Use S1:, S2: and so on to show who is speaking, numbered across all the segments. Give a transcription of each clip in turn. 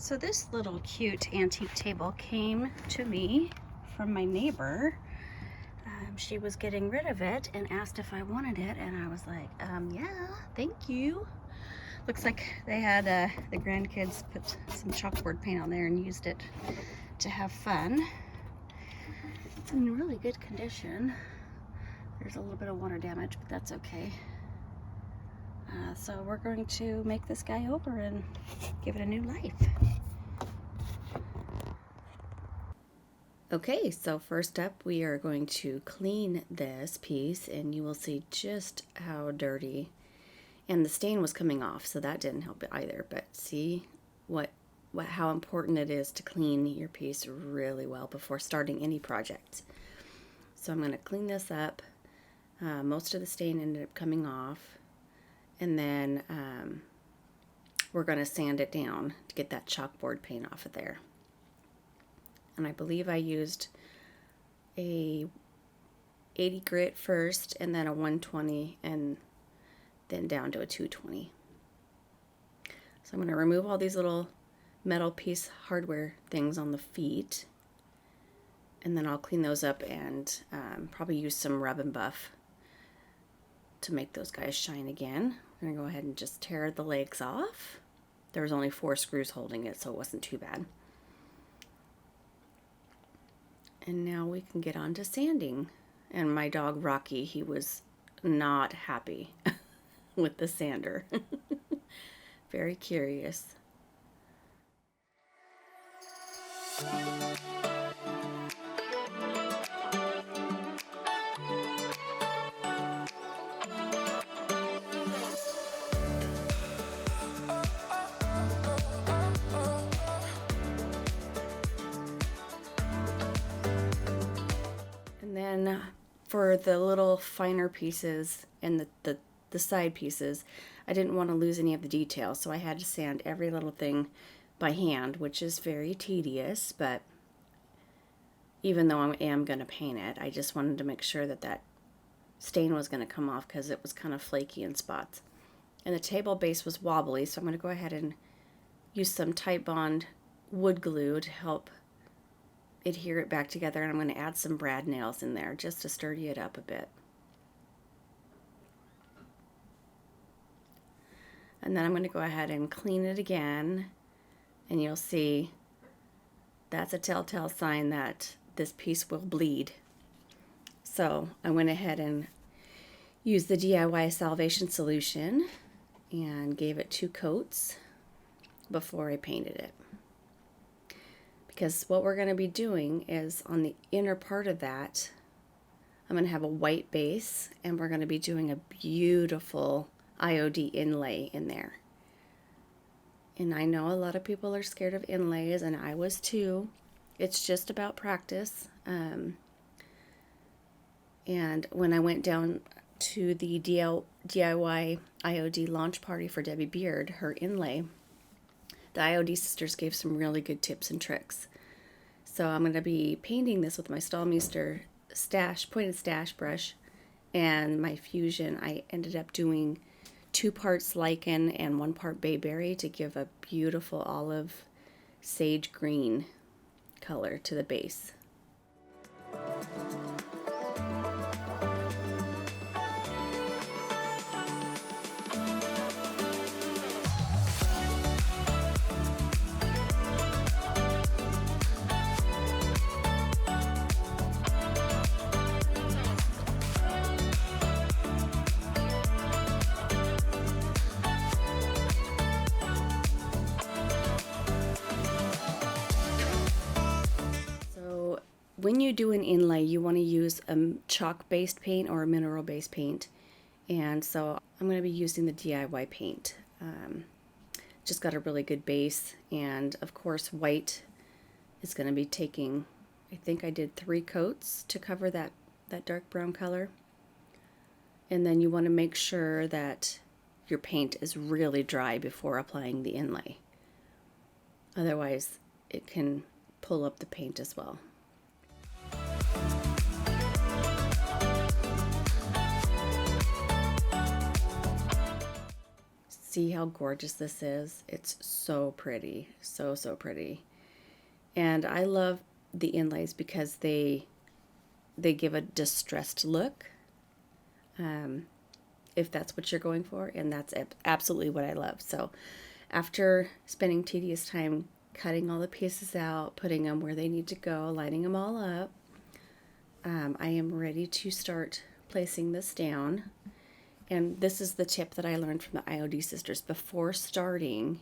S1: So this little cute antique table came to me from my neighbor. She was getting rid of it and asked if I wanted it, and I was like, yeah, thank you. Looks like they had the grandkids put some chalkboard paint on there and used it to have fun. It's in really good condition. There's a little bit of water damage, but that's okay. So we're going to make this guy over and give it a new life. Okay, so first up we are going to clean this piece, and you will see just how dirty, and the stain was coming off, so that didn't help it either. But see how important it is to clean your piece really well before starting any project. So I'm going to clean this up. Most of the stain ended up coming off, and then we're going to sand it down to get that chalkboard paint off of there. And I believe I used a 80 grit first, and then a 120, and then down to a 220. So I'm going to remove all these little metal piece hardware things on the feet, and then I'll clean those up and probably use some rub and buff to make those guys shine again. I'm going to go ahead and just tear the legs off. There was only 4 screws holding it, so it wasn't too bad. And now we can get on to sanding. And my dog Rocky, he was not happy with the sander. Very curious. Then for the little finer pieces and the side pieces, I didn't want to lose any of the detail, so I had to sand every little thing by hand, which is very tedious, but even though I am going to paint it, I just wanted to make sure that that stain was going to come off because it was kind of flaky in spots. And the table base was wobbly, so I'm going to go ahead and use some Titebond wood glue to help adhere it back together, and I'm going to add some brad nails in there just to sturdy it up a bit. And then I'm going to go ahead and clean it again, and you'll see that's a telltale sign that this piece will bleed. So I went ahead and used the DIY Salvation solution and gave it 2 coats before I painted it. Because what we're going to be doing is on the inner part of that, I'm going to have a white base, and we're going to be doing a beautiful IOD inlay in there. And I know a lot of people are scared of inlays, and I was too. It's just about practice. And when I went down to the DIY IOD launch party for Debi Beard, her inlay, the IOD sisters gave some really good tips and tricks. So I'm going to be painting this with my Stahlmeister pointed stash brush and my Fusion. I ended up doing 2 parts lichen and 1 part bayberry to give a beautiful olive sage green color to the base. When you do an inlay, you want to use a chalk-based paint or a mineral-based paint. And so I'm going to be using the DIY paint. Just got a really good base, and of course white is going to be taking, I think I did 3 coats to cover that dark brown color. And then you want to make sure that your paint is really dry before applying the inlay. Otherwise, it can pull up the paint as well. see how gorgeous this is? It's so pretty, so, so pretty. And I love the inlays because they give a distressed look, if that's what you're going for, and that's absolutely what I love. So after spending tedious time cutting all the pieces out, putting them where they need to go, lining them all up, I am ready to start placing this down. And this is the tip that I learned from the IOD sisters. Before starting,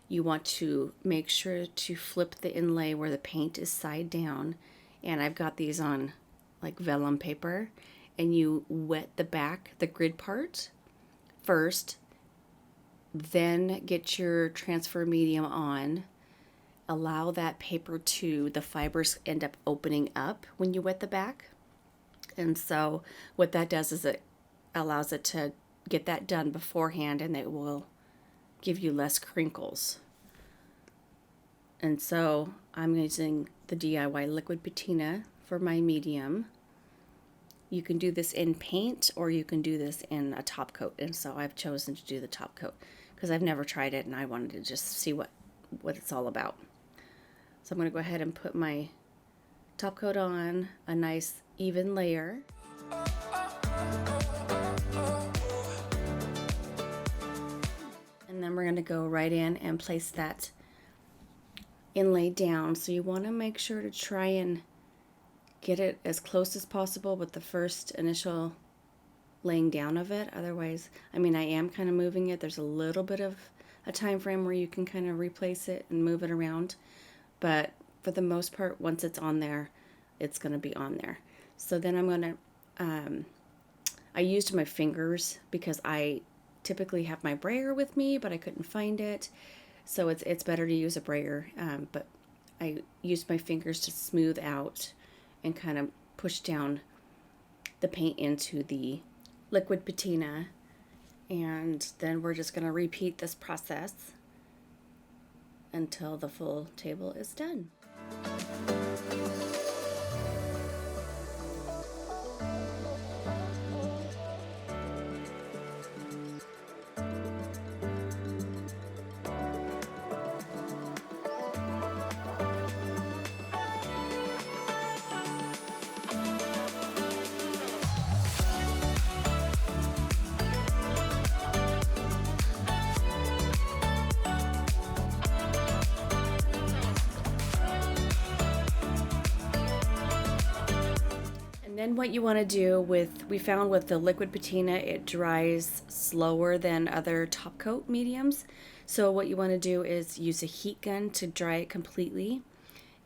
S1: you want to make sure to flip the inlay where the paint is side down. And I've got these on like vellum paper. And you wet the back, the grid part, first. Then get your transfer medium on. Allow that paper to, the fibers end up opening up when you wet the back. And so what that does is it allows it to get that done beforehand, and it will give you less crinkles. And so I'm using the DIY liquid patina for my medium. You can do this in paint or you can do this in a top coat. And so I've chosen to do the top coat because I've never tried it and I wanted to just see what it's all about. So I'm going to go ahead and put my top coat on, a nice even layer. And then we're going to go right in and place that inlay down. So you want to make sure to try and get it as close as possible with the first initial laying down of it. Otherwise, I mean, I am kind of moving it. There's a little bit of a time frame where you can kind of replace it and move it around. But for the most part, once it's on there, it's going to be on there. So then I'm going to, I used my fingers because I typically have my brayer with me, but I couldn't find it. So it's better to use a brayer. But I used my fingers to smooth out and kind of push down the paint into the liquid patina. And then we're just going to repeat this process until the full table is done. And then what you want to do we found with the liquid patina, it dries slower than other top coat mediums. So what you want to do is use a heat gun to dry it completely.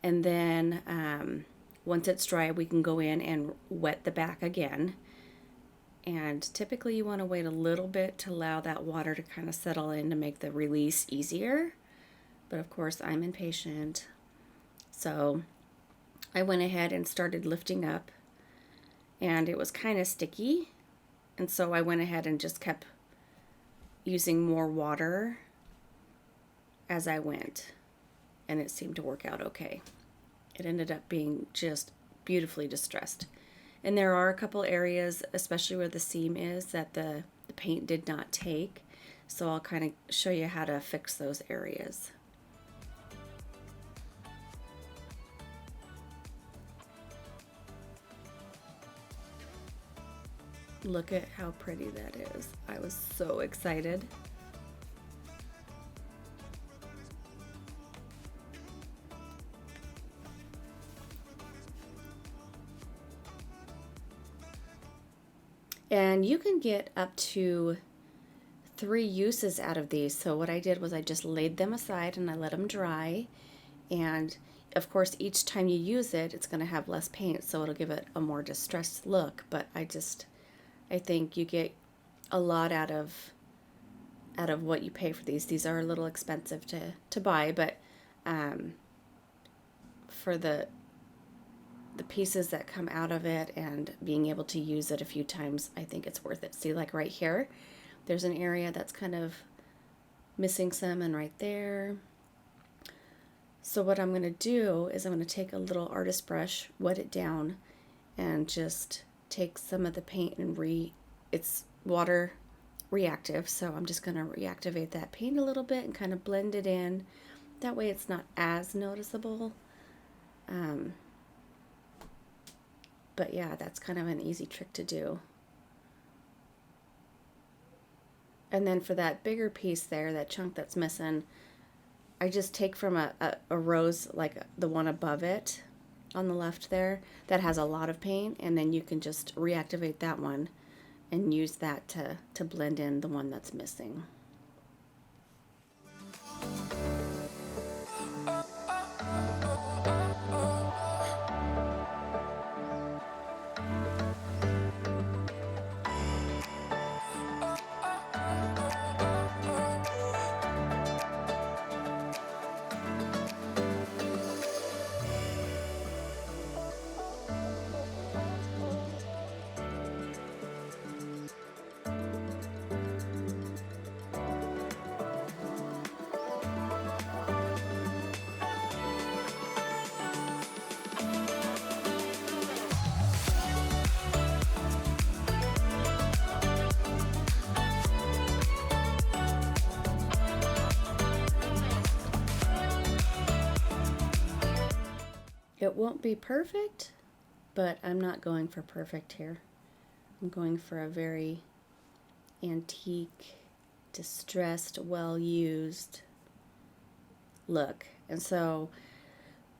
S1: And then once it's dry, we can go in and wet the back again. And typically you want to wait a little bit to allow that water to kind of settle in to make the release easier. But of course, I'm impatient. So I went ahead and started lifting up. And it was kind of sticky, and so I went ahead and just kept using more water as I went, and it seemed to work out okay. It ended up being just beautifully distressed. And there are a couple areas, especially where the seam is, that the paint did not take, so I'll kind of show you how to fix those areas. Look at how pretty that is. I was so excited. And you can get up to 3 uses out of these. So what I did was I just laid them aside and I let them dry. And of course, each time you use it, it's going to have less paint, so it'll give it a more distressed look. But I think you get a lot out of what you pay for these. These are a little expensive to buy, but for the pieces that come out of it and being able to use it a few times, I think it's worth it. See, like right here, there's an area that's kind of missing some, and right there. So what I'm going to do is I'm going to take a little artist brush, wet it down, and just take some of the paint and it's water reactive, so I'm just going to reactivate that paint a little bit and kind of blend it in. That way it's not as noticeable. But yeah, that's kind of an easy trick to do. And then for that bigger piece there, that chunk that's missing, I just take from a rose like the one above it on the left there that has a lot of paint, and then you can just reactivate that one and use that to blend in the one that's missing. It won't be perfect, but I'm not going for perfect here. I'm going for a very antique, distressed, well-used look. And so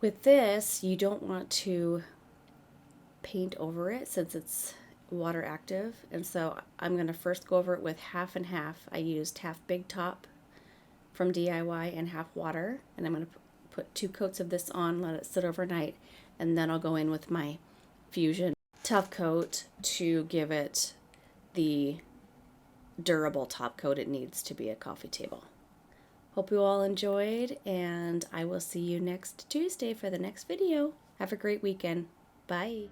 S1: with this, you don't want to paint over it since it's water active. And so I'm going to first go over it with half and half. I used half Big Top from DIY and half water, and I'm going to put 2 coats of this on, let it sit overnight, and then I'll go in with my Fusion Tough Coat to give it the durable top coat it needs to be a coffee table. Hope you all enjoyed, and I will see you next Tuesday for the next video. Have a great weekend. Bye.